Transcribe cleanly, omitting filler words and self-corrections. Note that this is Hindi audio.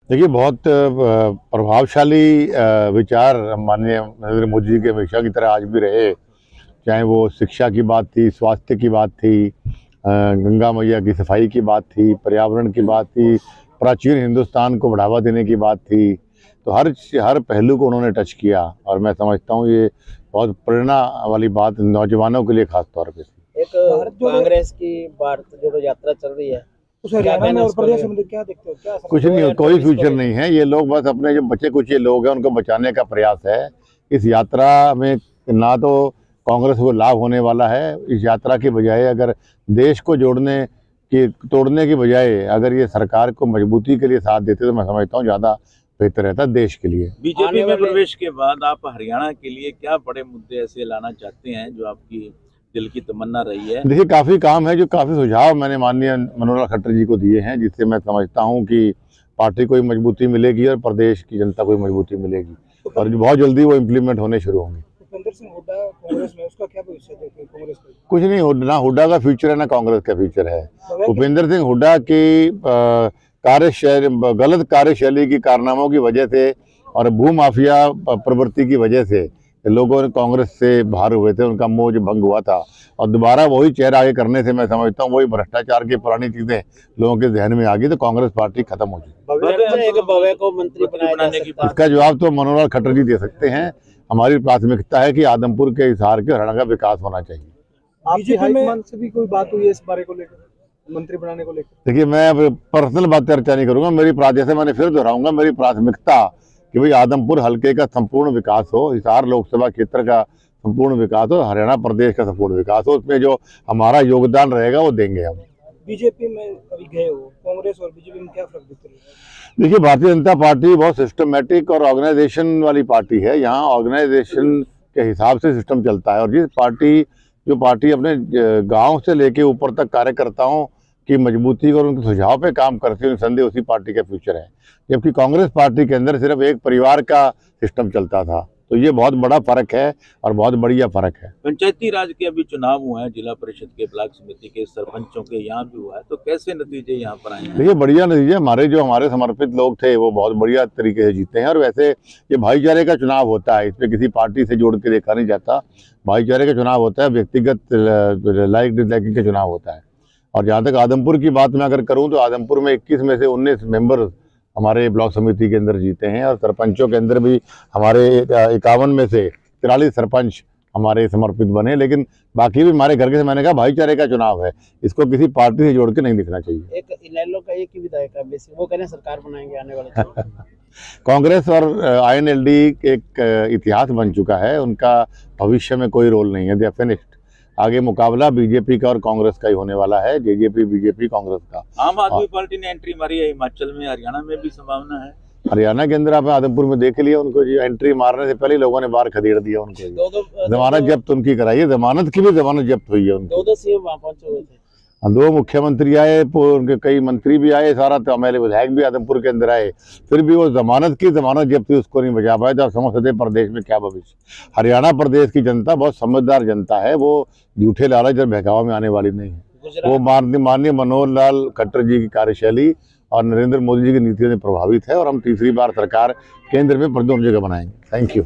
देखिए, बहुत प्रभावशाली विचार माननीय नरेंद्र मोदी जी के हमेशा की तरह आज भी रहे। चाहे वो शिक्षा की बात थी, स्वास्थ्य की बात थी, गंगा मैया की सफाई की बात थी, पर्यावरण की बात थी, प्राचीन हिंदुस्तान को बढ़ावा देने की बात थी। तो हर पहलू को उन्होंने टच किया और मैं समझता हूँ ये बहुत प्रेरणा वाली बात नौजवानों के लिए खास तौर पे थी। एक कांग्रेस की भारत जोड़ो यात्रा चल रही है, उस हरियाणा में और प्रदेश में क्या देखते हो? क्या कुछ नहीं, कोई फ्यूचर नहीं है। ये लोग बस अपने जो बचे कुछ ये लोग हैं उनको बचाने का प्रयास है। इस यात्रा में ना तो कांग्रेस को लाभ होने वाला है। इस यात्रा की बजाय अगर देश को तोड़ने की बजाय अगर ये सरकार को मजबूती के लिए साथ देते तो मैं समझता हूँ ज़्यादा बेहतर रहता देश के लिए। बीजेपी में प्रवेश के बाद आप हरियाणा के लिए क्या बड़े मुद्दे ऐसे लाना चाहते हैं जो आपकी दिल की तमन्ना रही है? देखिए, काफ़ी काम है, जो काफ़ी सुझाव मैंने माननीय मनोहर लाल खट्टर जी को दिए हैं, जिससे मैं समझता हूँ कि पार्टी को मजबूती मिलेगी और प्रदेश की जनता को मजबूती मिलेगी और जो बहुत जल्दी वो इम्प्लीमेंट होने शुरू होंगे। उपेंद्र सिंह हुड्डा कांग्रेस में, उसका क्या भविष्य देखते हैं कांग्रेस में? कुछ नहीं, ना हुड्डा का फ्यूचर है ना कांग्रेस का फ्यूचर है। उपेंद्र सिंह हुड्डा की गलत कार्यशैली की कारनामों की वजह से और भूमाफिया प्रवृत्ति की वजह से लोगों ने कांग्रेस से बाहर हुए थे, उनका मोह जो भंग हुआ था और दोबारा वही चेहरा आगे करने से मैं समझता हूँ वही भ्रष्टाचार की पुरानी चीजें लोगों के जहन में आ गई तो कांग्रेस पार्टी खत्म हो जाएगी। भव्य को मंत्री बनाने की इसका जवाब तो मनोहर लाल खट्टर जी दे सकते हैं। हमारी प्राथमिकता है कि आदमपुर के हिसार के हरियाणा का विकास होना चाहिए। आपकी हाईकमान से भी कोई बात हुई है इस बारे को लेकर, मंत्री बनाने को लेकर? देखिए, मैं पर्सनल बात चर्चा नहीं करूंगा। जैसे मैंने फिर दोहराऊंगा, मेरी प्राथमिकता कि भाई आदमपुर हल्के का संपूर्ण विकास हो, हिसार लोकसभा क्षेत्र का संपूर्ण विकास हो, हरियाणा प्रदेश का संपूर्ण विकास हो। उसमें जो हमारा योगदान रहेगा वो देंगे हम। बीजेपी में अभी गए हो, कांग्रेस और बीजेपी में क्या फर्क दिख रहा है? देखिए, भारतीय जनता पार्टी बहुत सिस्टमेटिक और ऑर्गेनाइजेशन वाली पार्टी है। यहाँ ऑर्गेनाइजेशन के हिसाब से सिस्टम चलता है और जो पार्टी अपने गांव से लेके ऊपर तक कार्यकर्ताओं की मजबूती और उनके सुझाव पे काम करती है, निसंदेह उसी पार्टी का फ्यूचर है। जबकि कांग्रेस पार्टी के अंदर सिर्फ एक परिवार का सिस्टम चलता था। तो ये बहुत बड़ा फर्क है और बहुत बढ़िया फर्क है। पंचायती राज के अभी चुनाव हुए हैं, जिला परिषद के, ब्लॉक समिति के, सरपंचों के, यहाँ भी हुआ है, तो कैसे नतीजे यहाँ पर आए हैं? देखिए, बढ़िया नतीजे। हमारे समर्पित लोग थे वो बहुत बढ़िया तरीके से जीते हैं और वैसे ये भाईचारे का चुनाव होता है, इसमें किसी पार्टी से जोड़ के देखा नहीं जाता। भाईचारे का चुनाव होता है, व्यक्तिगत लाइक डिसलाइकिंग का चुनाव होता है। और जहाँ तक आदमपुर की बात मैं अगर करूँ तो आदमपुर में 21 में से 19 मेंबर हमारे ब्लॉक समिति के अंदर जीते हैं और सरपंचों के अंदर भी हमारे 51 में से 43 सरपंच हमारे समर्पित बने। लेकिन बाकी भी हमारे घर के, मैंने कहा भाईचारे का चुनाव है, इसको किसी पार्टी से जोड़ के नहीं दिखना चाहिए। एक इनेलो का एक ही विधायक है, वो कह रहे हैं सरकार बनाएंगे आने वाले कांग्रेस और INLD एक इतिहास बन चुका है, उनका भविष्य में कोई रोल नहीं है। They are finished. आगे मुकाबला बीजेपी का और कांग्रेस का ही होने वाला है, जेजेपी बीजेपी कांग्रेस का। आम आदमी पार्टी ने एंट्री मारी है हिमाचल में, हरियाणा में भी संभावना है। हरियाणा के अंदर आप आदमपुर में देख लिया, उनको जी एंट्री मारने से पहले लोगों ने बाहर खदेड़ दिया उनको। जमानत जब्त उनकी कराई है, जमानत की भी जमानत जब्त हुई है उनकी। दो सीएम वहां पहुंचे हुए थे, 2 मुख्यमंत्री आए, उनके कई मंत्री भी आए, सारा MLA विधायक भी आदमपुर के अंदर आए, फिर भी वो जमानत जब्त थी उसको नहीं बचा पाए। तो आप समझ सकते प्रदेश में क्या भविष्य। हरियाणा प्रदेश की जनता बहुत समझदार जनता है, वो झूठे लालच और बहकावा में आने वाली नहीं है। वो माननीय मनोहर लाल खट्टर जी की कार्यशैली और नरेंद्र मोदी जी की नीतियों से प्रभावित है और हम तीसरी बार सरकार केंद्र में दोनों जगह बनाएंगे। Thank you.